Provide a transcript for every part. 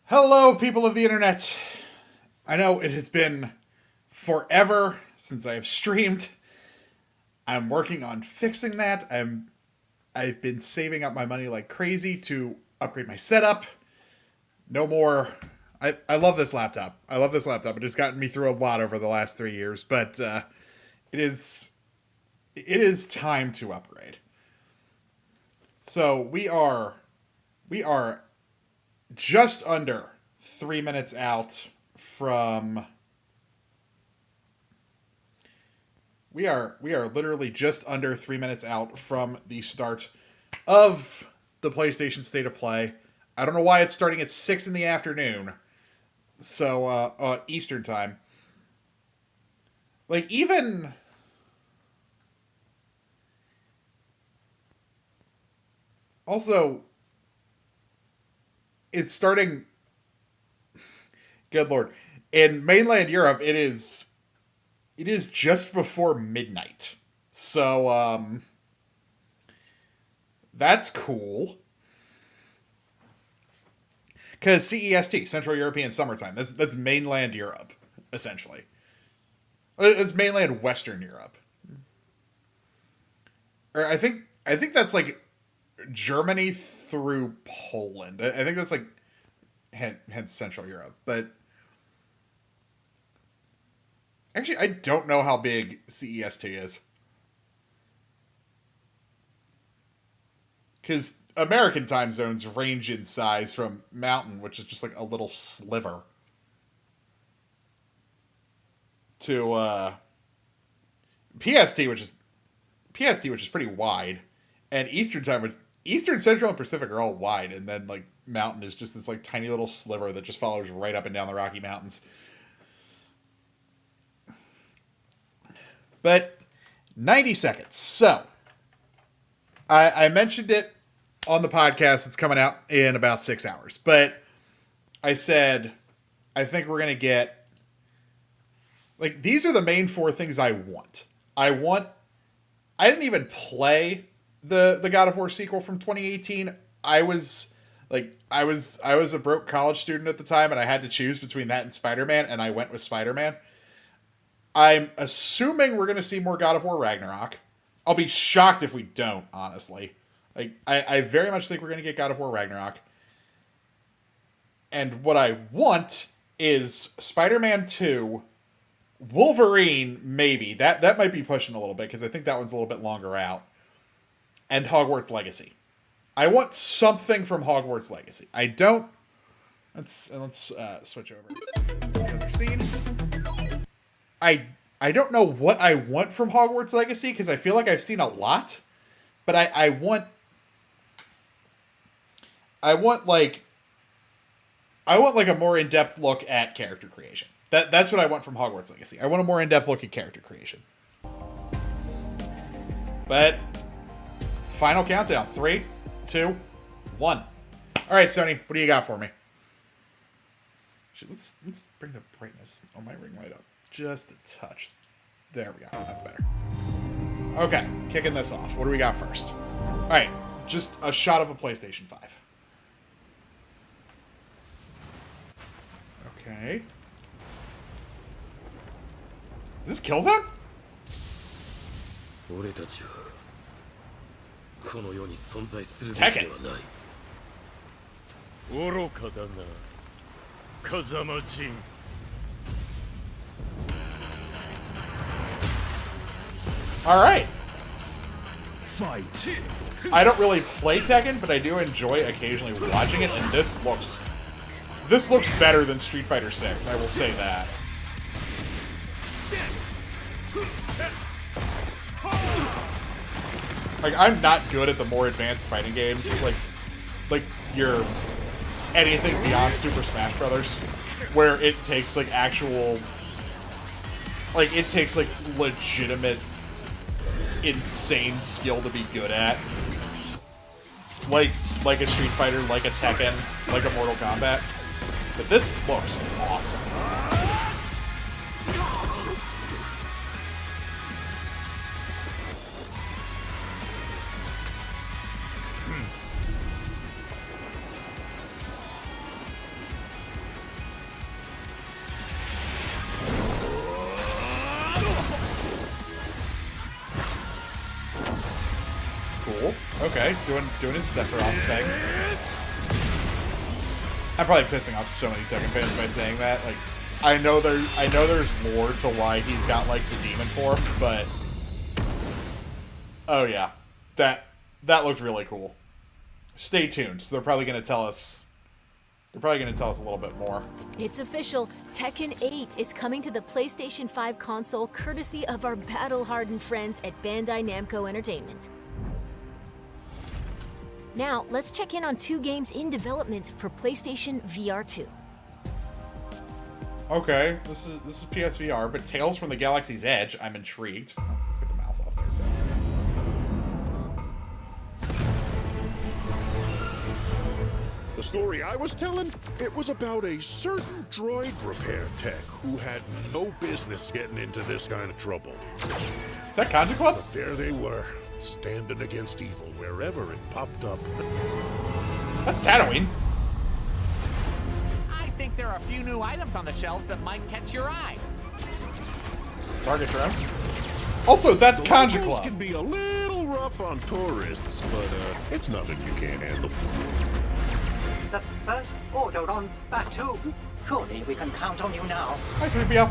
Hello, people of the internet. I know it has been forever since I have streamed. I'm working on fixing that. I've been saving up my money like crazy to upgrade my setup. No more. I love this laptop. I love this laptop. It has gotten me through a lot over the last 3 years, but it is time to upgrade. So we are just under 3 minutes out from. We are literally just under 3 minutes out from the start of the PlayStation State of Play. I don't know why it's starting at 6 in the afternoon, so Eastern time. Like even also, it's starting. Good lord, in mainland Europe, it is just before midnight. So that's cool. Because CEST, Central European Summertime, that's mainland Europe, essentially. It's mainland Western Europe. Or I think that's like Germany through Poland. I think that's like hence Central Europe. But actually, I don't know how big CEST is. Because American time zones range in size from Mountain, which is just like a little sliver, to PST, which is pretty wide, and Eastern time, which Eastern, Central, and Pacific are all wide, and then like Mountain is just this like tiny little sliver that just follows right up and down the Rocky Mountains. But 90 seconds. So I mentioned it on the podcast. It's coming out in about 6 hours. But I said, I think we're going to get, like, these are the main four things I want. I didn't even play the God of War sequel from 2018. I was a broke college student at the time, and I had to choose between that and Spider-Man, and I went with Spider-Man. I'm assuming we're going to see more God of War Ragnarok. I'll be shocked if we don't, honestly. Like, I very much think we're going to get God of War Ragnarok. And what I want is Spider-Man 2, Wolverine, maybe. That might be pushing a little bit, because I think that one's a little bit longer out. And Hogwarts Legacy. I want something from Hogwarts Legacy. I don't... Let's switch over. Another scene. I don't know what I want from Hogwarts Legacy, because I feel like I've seen a lot, but I want like a more in-depth look at character creation. That's what I want from Hogwarts Legacy. I want a more in-depth look at character creation. But final countdown: 3, 2, 1. All right, Sony, what do you got for me? Let's bring the brightness on my ring light up just a touch. There we go. That's better. Okay, kicking this off. What do we got first? All right, just a shot of a PlayStation 5. Okay. Is this Killzone? Tekken. All right. Fight. I don't really play Tekken, but I do enjoy occasionally watching it, and this looks better than Street Fighter 6. I will say that. Like, I'm not good at the more advanced fighting games, like your anything beyond Super Smash Brothers, where it takes like actual, like it takes like legitimate, insane skill to be good at. Like a Street Fighter, like a Tekken, like a Mortal Kombat. But this looks awesome. Okay, doing his Sephiroth thing. I'm probably pissing off so many Tekken fans by saying that. Like, I know there's lore to why he's got like the demon form, but oh yeah, that looked really cool. Stay tuned. So they're probably going to tell us a little bit more. It's official. Tekken 8 is coming to the PlayStation 5 console courtesy of our battle-hardened friends at Bandai Namco Entertainment. Now, let's check in on 2 games in development for PlayStation VR 2. Okay, this is PSVR, but Tales from the Galaxy's Edge, I'm intrigued. Let's get the mouse off there, too. The story I was telling, it was about a certain droid repair tech who had no business getting into this kind of trouble. Is that Contra Club? But there they were, standing against evil wherever it popped up. That's Tatooine. I think there are a few new items on the shelves that might catch your eye. Target drones. Also, that's The Contra locals Club. can be a little rough on tourists, but it's nothing you can't handle. The first order on Batu. Surely we can count on you now. Hi, 3PO.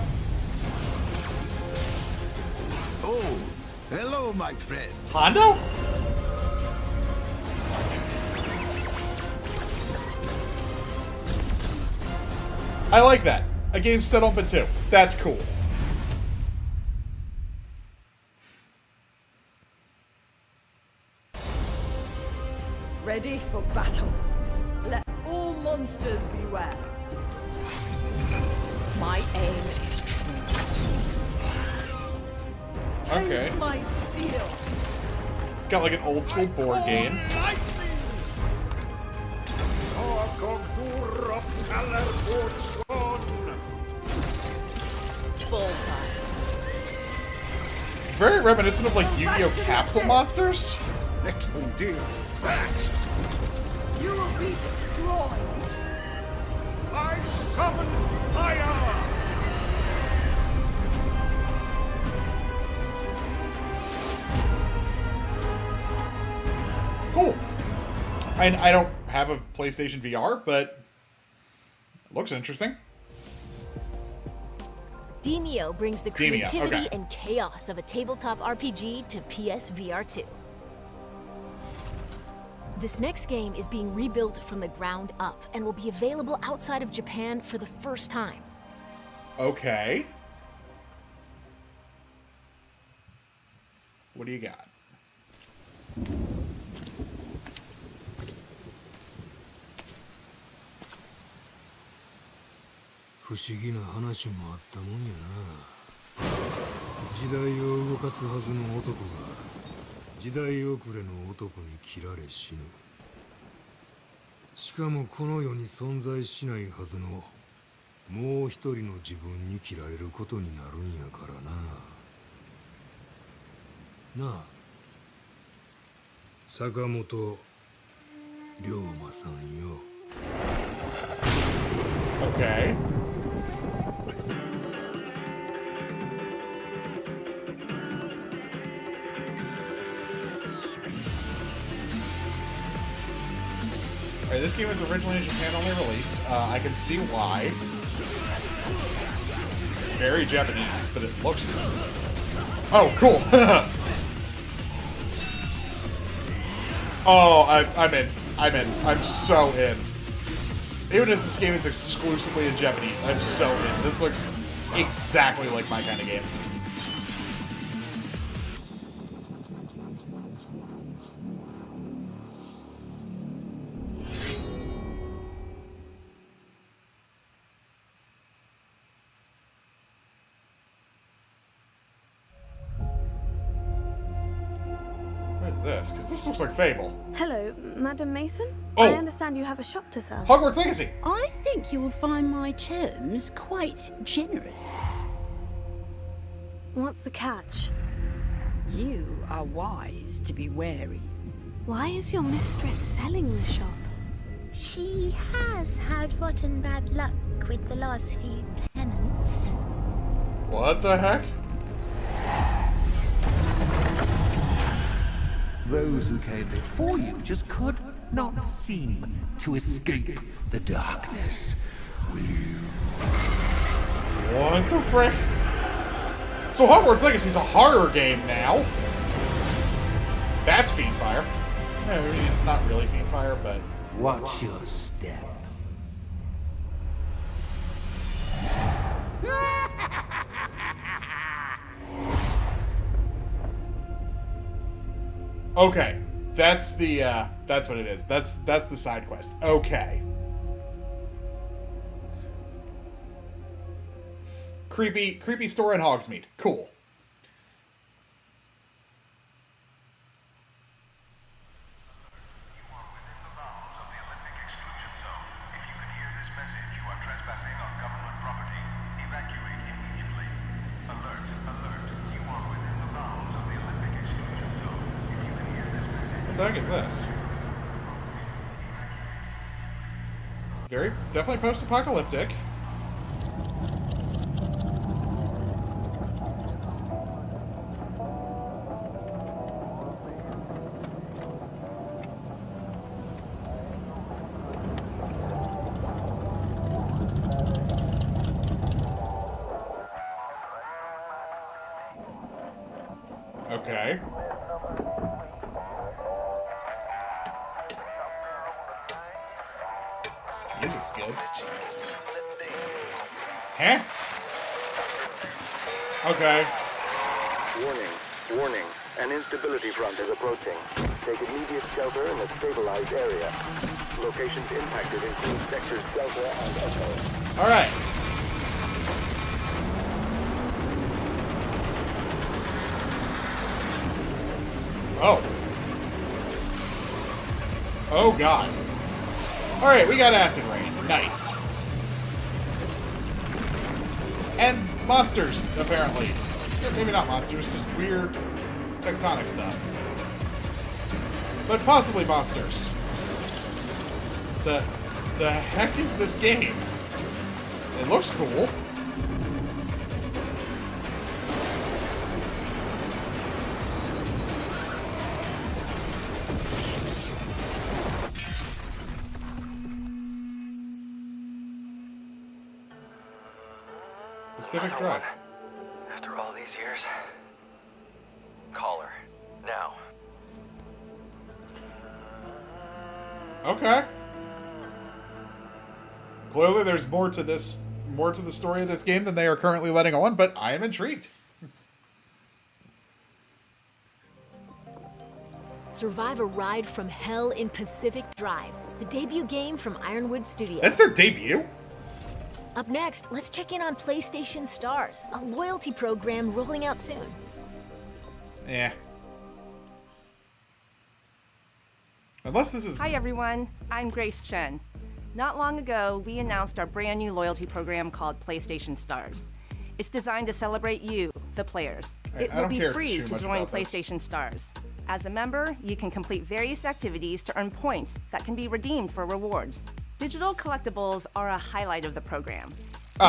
Oh, hello, my friend. Hondo? I like that. A game set on Batu. That's cool. Ready for battle. Let all monsters beware. My aim is true. Okay. Taste my steel. Got like an old school board game. Bullseye. Very reminiscent of like Yu-Gi-Oh! Capsule Monsters. Oh dear, that! You will be destroyed. I summon fire! Cool. I don't have a PlayStation VR, but it looks interesting. Demeo brings the Demeo, creativity okay. and chaos of a tabletop RPG to PSVR 2. This next game is being rebuilt from the ground up and will be available outside of Japan for the first time. Okay. What do you got?不思議な話もあったもんやな。時代を動かすはずの男が時代遅れの男に切られ死ぬ。しかもこの世に存在しないはずのもう一人の自分に切られることになるんやからな。なあ、坂本龍馬さんよ。Okay. Alright, this game was originally a Japan-only release. I can see why. Very Japanese, but it looks... Oh, cool! Oh, I'm in. I'm so in. Even if this game is exclusively in Japanese, I'm so in. This looks exactly like my kind of game. What is this? Because this looks like Fable. Hello, Madam Mason? Oh. I understand you have a shop to sell. Hogwarts Legacy! I think you will find my terms quite generous. What's the catch? You are wise to be wary. Why is your mistress selling the shop? She has had rotten bad luck with the last few tenants. What the heck? Those who came before you just could not seem to escape the darkness. Will you? What the frick? So Hogwarts Legacy's a horror game now. That's Fiendfire. I mean, it's not really Fiendfire, but... Watch your step. Okay. That's what it is. That's the side quest. Okay. Creepy store in Hogsmeade. Cool. What the heck is this? Very definitely post-apocalyptic. Okay. Music's good. Huh? Okay. Warning. An instability front is approaching. Take immediate shelter in a stabilized area. Locations impacted include sectors Delta and Echo. Alright. Oh. Oh god. Alright, we got acid rain. Nice. And monsters, apparently. Maybe not monsters, just weird tectonic stuff. But possibly monsters. The heck is this game? It looks cool. Pacific Drive. After all these years, call her now. Okay. Clearly, there's more to the story of this game than they are currently letting on, but I am intrigued. Survive a ride from hell in Pacific Drive, the debut game from Ironwood Studios. That's their debut? Up next, let's check in on PlayStation Stars, a loyalty program rolling out soon. Yeah. Unless this is... Hi everyone, I'm Grace Chen. Not long ago, we announced our brand new loyalty program called PlayStation Stars. It's designed to celebrate you, the players. It will be free to join PlayStation Stars. As a member, you can complete various activities to earn points that can be redeemed for rewards. Digital collectibles are a highlight of the program.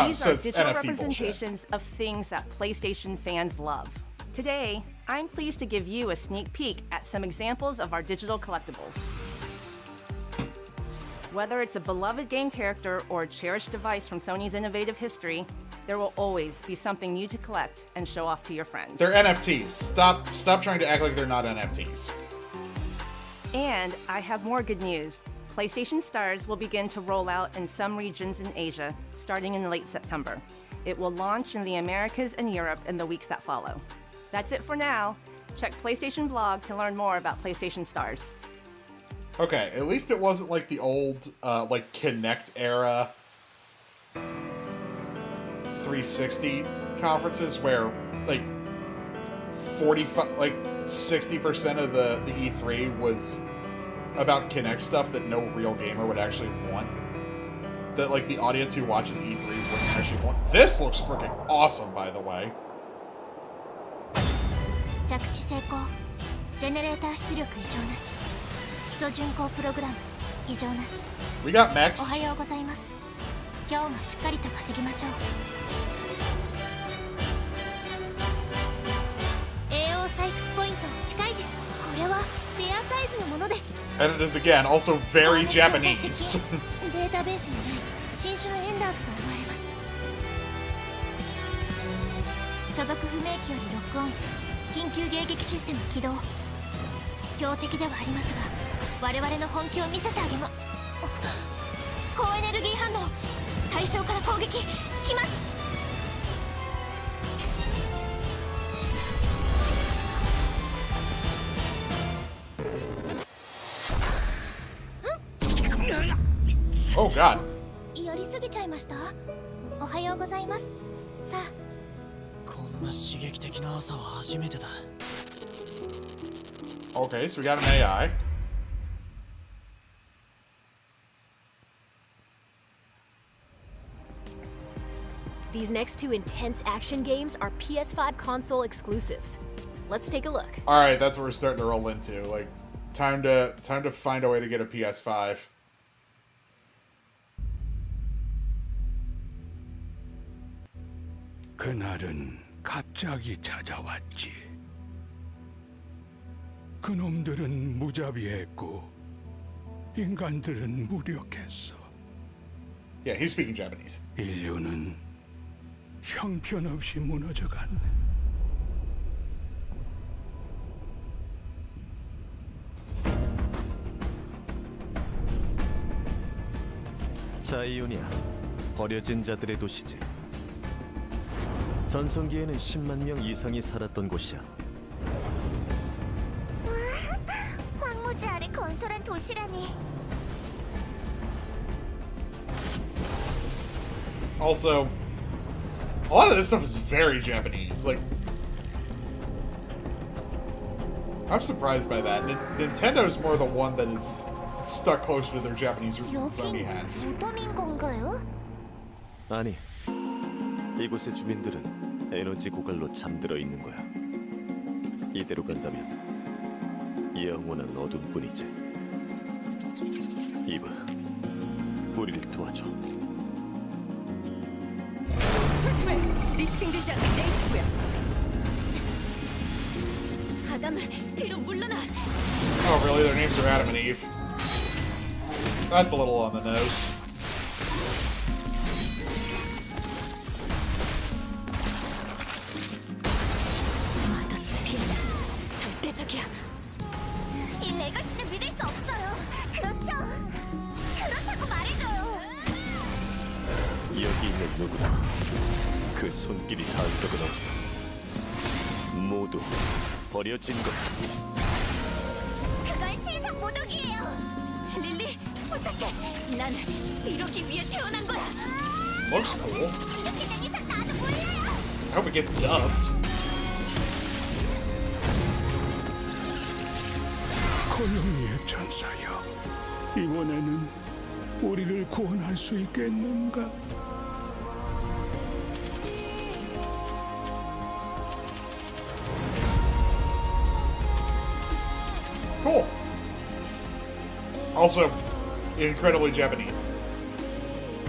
These are digital representations of things that PlayStation fans love. Today, I'm pleased to give you a sneak peek at some examples of our digital collectibles. Whether it's a beloved game character or a cherished device from Sony's innovative history, there will always be something new to collect and show off to your friends. They're NFTs. Stop trying to act like they're not NFTs. And I have more good news. PlayStation Stars will begin to roll out in some regions in Asia, starting in late September. It will launch in the Americas and Europe in the weeks that follow. That's it for now. Check PlayStation blog to learn more about PlayStation Stars. Okay, at least it wasn't like the old, like, Kinect era 360 conferences where, like, 60% of the E3 was about Kinect stuff that no real gamer would actually want. That, like, the audience who watches E3 wouldn't actually want. This looks freaking awesome, by the way. 着地成功。ジェネレーター出力異常なし。基礎巡航プログラム異常なし。We got mechs. おはようございます。今日もしっかりと稼ぎましょう。栄養採掘ポイント近いです。これは And it is, again, also very Japanese. データベースにない新種のエンダーズと思われます。所属不明機よりロックオン、緊急迎撃システム起動。標的ではありますが、我々の本気を見せてあげま。高エネルギー反応、対象から攻撃来ます。Oh God. やりすぎちゃいました？おはようございます。さあ。こんな刺激的な朝は初めてだ。Okay, so we got an AI. These next two intense action games are PS5 console exclusives. Let's take a look. All right, that's what we're starting to roll into. Like, time to find a way to get a PS5. 그날은 갑자기 찾아왔지. 그놈들은 무자비했고 인간들은 무력했어. Yeah, he's speaking Japanese. 인류는 형편없이 무너져갔네. 자이오니아, 버려진 자들의 도시지. 전성기에는 10만 명 이상이 살았던 곳이야. 와, 황무지 아래 건설한 도시라니. Also, a lot of this stuff is very Japanese. Like, I'm surprised by that. Nintendo's more the one that is stuck closer to their Japanese roots than Sony has. 무덤인 건가요? 아니, 이곳의 주민들은 에너지 고갈로 잠들어 있는 거야. 이대로 간다면 영원한 어둠뿐이지. 이봐, 우리를 도와줘. 조심해! 리스팅되지 않는 레이스구야. 아담, 뒤로 물러나! Oh, really? Their names are Adam and Eve. That's a little on the nose. 이 레거시는 믿을 수 없어요. 그렇죠? 그렇다고 말해줘요. 여기 있는 누구도 그 손길이 닿은 적은 없어. 모두 버려진 거야. 그건 신상 모독이에요. 릴리, 부탁해. 난 이러기 위해 태어난 거야. Looks cool. 이렇게 된 이상 나도 몰라요. I hope it gets dubbed. 고용이의 천사여, 이번에는 우리를 구원할 수 있겠는가? Cool. Also, incredibly Japanese.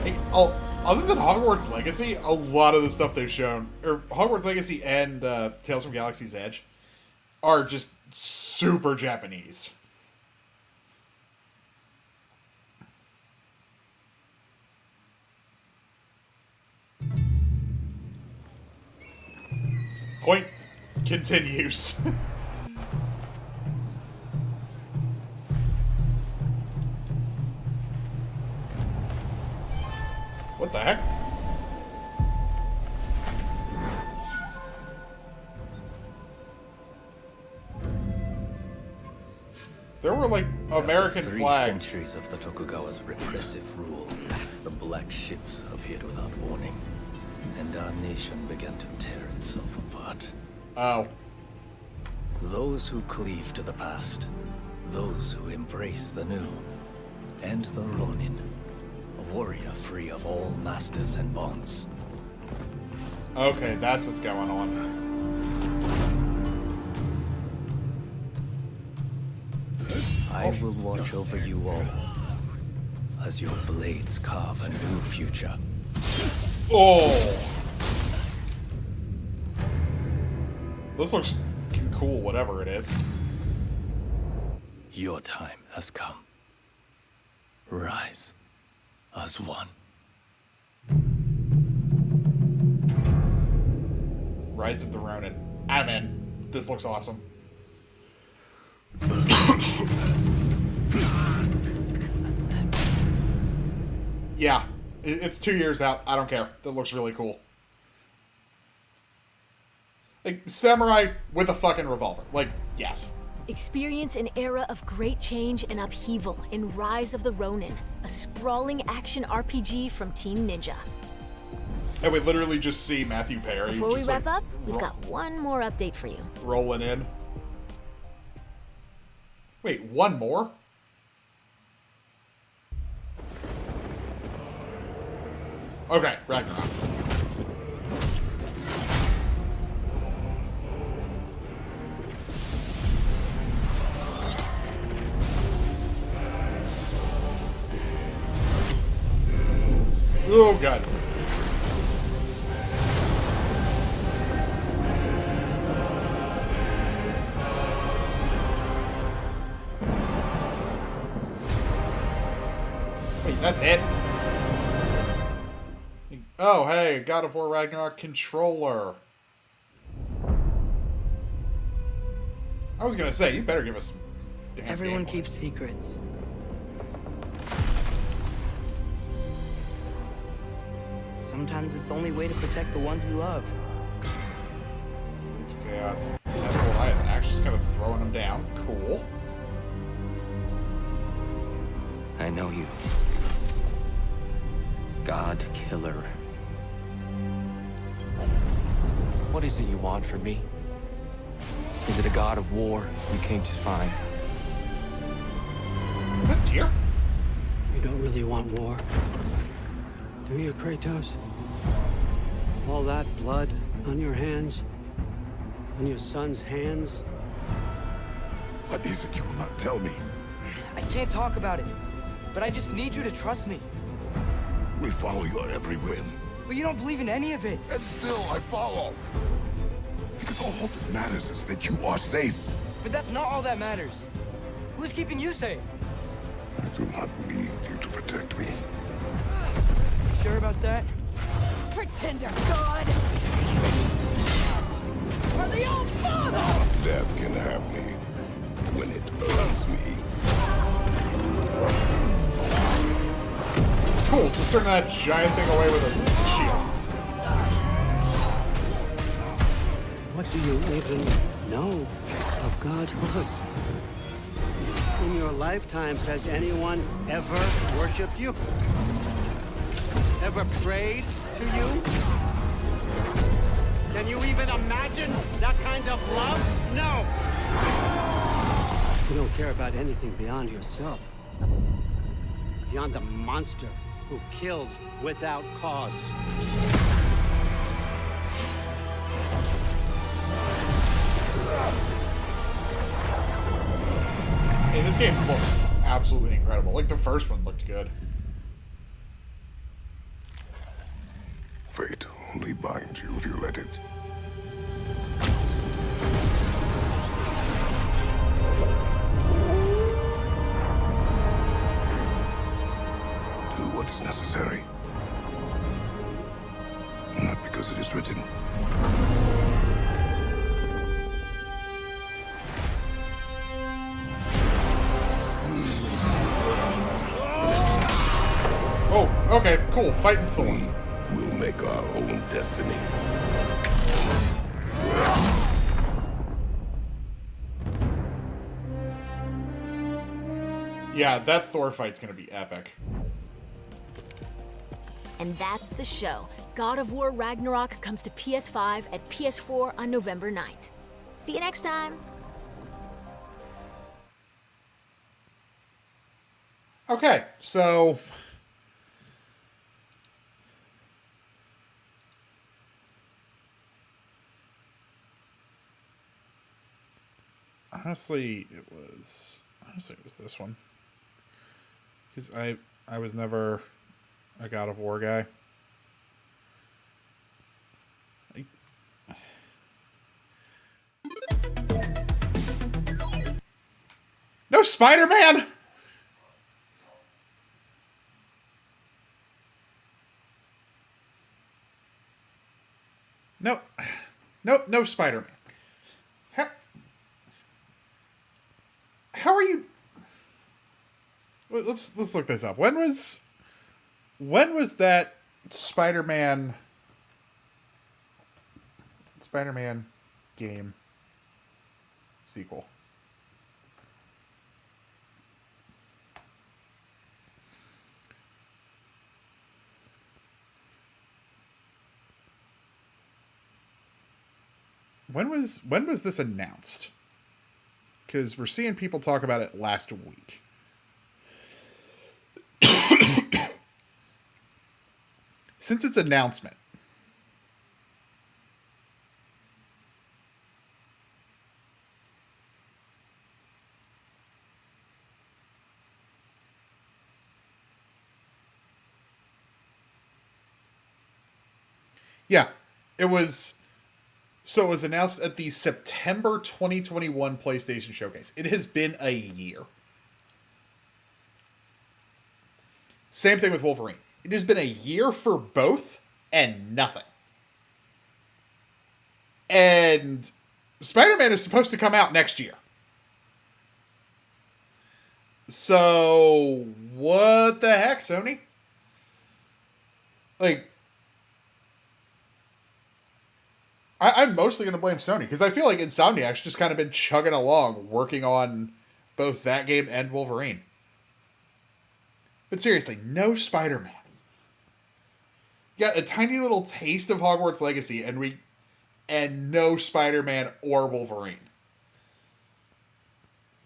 Hey, other than Hogwarts Legacy, a lot of the stuff they've shown, or Hogwarts Legacy and Tales from Galaxy's Edge, are just super Japanese. Point continues. What the heck? There were, like, American After 3 flags. centuries of the Tokugawa's repressive rule, the black ships appeared without warning, and our nation began to tear itself apart. Oh. Those who cleave to the past, those who embrace the new, and the Ronin, a warrior free of all masters and bonds. Okay, that's what's going on. I will watch over you all as your blades carve a new future. Oh! This looks cool, whatever it is. Your time has come. Rise as one. Rise of the Ronin. I'm in. This looks awesome. Yeah, it's 2 years out. I don't care. That looks really cool. Like, samurai with a fucking revolver. Like, yes. Experience an era of great change and upheaval in Rise of the Ronin, a sprawling action RPG from Team Ninja. And we literally just see Matthew Perry. Before we just, wrap like, up, we've got one more update for you. Rolling in. Wait, one more? Okay, Ragnarok. Oh, God. Wait, that's it? Oh, hey, God of War Ragnarok controller. I was gonna say, you better give us some damn Everyone gameplay. keeps secrets. Sometimes it's the only way to protect the ones we love. Yeah, that's Goliath actually just kind of throwing him down. Cool. I know you. God Killer. What is it you want from me? Is it a god of war you came to find? Is that Tyr? You don't really want war, do you, Kratos? All that blood on your hands? On your son's hands? What is it you will not tell me? I can't talk about it, but I just need you to trust me. We follow your every whim. But you don't believe in any of it. And still I follow. Because all that matters is that you are safe. But that's not all that matters. Who's keeping you safe? I do not need you to protect me. You sure about that? Pretender God! Or the old father! Death can have me when it earns me. Cool, just turn that giant thing away with a shield. What do you even know of godhood? In your lifetimes, has anyone ever worshipped you? Ever prayed to you? Can you even imagine that kind of love? No! You don't care about anything beyond yourself. Beyond the monster who kills without cause. Hey, this game looks absolutely incredible. Like, the first one looked good. Fate only binds you if you let it. Do what is necessary. Not because it is written. Oh, okay, cool. Fighting Thor. We'll make our own destiny. Yeah, that Thor fight's gonna be epic. And that's the show. God of War Ragnarok comes to PS5 and PS4 on November 9th. See you next time. Okay, so honestly it was this one, because I was never a God of War guy. No Spider-Man! No. Nope, no Spider-Man. How are you... Let's look this up. When was that Spider-Man game sequel? When was this announced? Because we're seeing people talk about it last week. Since its announcement. Yeah, it was announced at the September 2021 PlayStation Showcase. It has been a year. Same thing with Wolverine. It has been a year for both and nothing. And Spider-Man is supposed to come out next year. So, what the heck, Sony? Like, I'm mostly going to blame Sony, because I feel like Insomniac's just kind of been chugging along, working on both that game and Wolverine. But seriously, no Spider-Man. You got a tiny little taste of Hogwarts Legacy, and no Spider-Man or Wolverine.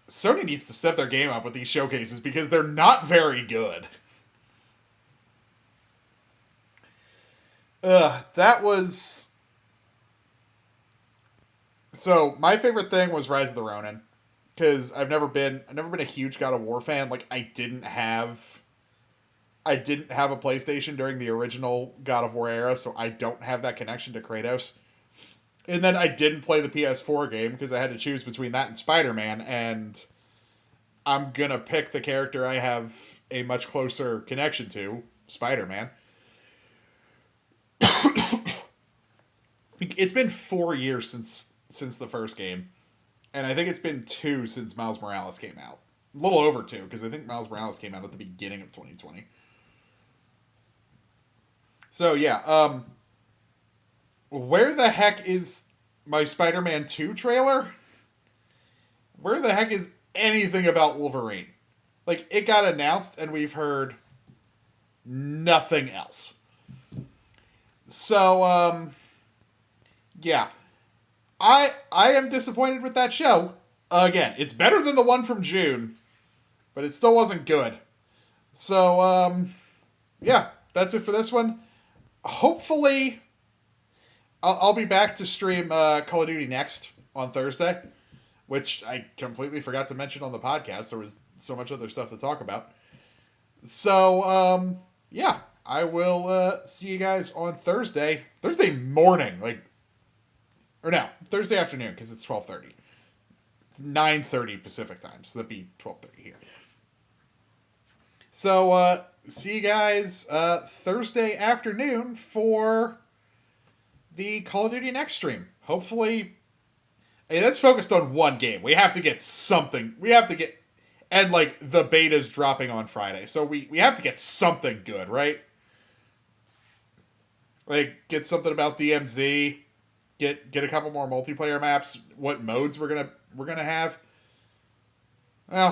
Sony needs to step their game up with these showcases, because they're not very good. That was... So, my favorite thing was Rise of the Ronin, because I've never been a huge God of War fan. Like, I didn't have a PlayStation during the original God of War era, so I don't have that connection to Kratos. And then I didn't play the PS4 game because I had to choose between that and Spider-Man, and I'm gonna pick the character I have a much closer connection to, Spider-Man. It's been 4 years since the first game, and I think it's been 2 since Miles Morales came out. A little over 2, because I think Miles Morales came out at the beginning of 2020. So, yeah, where the heck is my Spider-Man 2 trailer? Where the heck is anything about Wolverine? Like, it got announced, and we've heard nothing else. So, yeah. I am disappointed with that show. Again, it's better than the one from June, but it still wasn't good. So, yeah, that's it for this one. Hopefully, I'll be back to stream Call of Duty Next on Thursday, which I completely forgot to mention on the podcast. There was so much other stuff to talk about. So, yeah, I will see you guys on Thursday morning, Thursday afternoon, because it's 12:30. 9:30 Pacific time, so that'd be 12:30 here. So, see you guys Thursday afternoon for the Call of Duty Next stream. Hopefully, that's focused on one game. We have to get something. And, the beta's dropping on Friday, so we have to get something good, right? Like, get something about DMZ, get a couple more multiplayer maps, what modes we're gonna have. Well,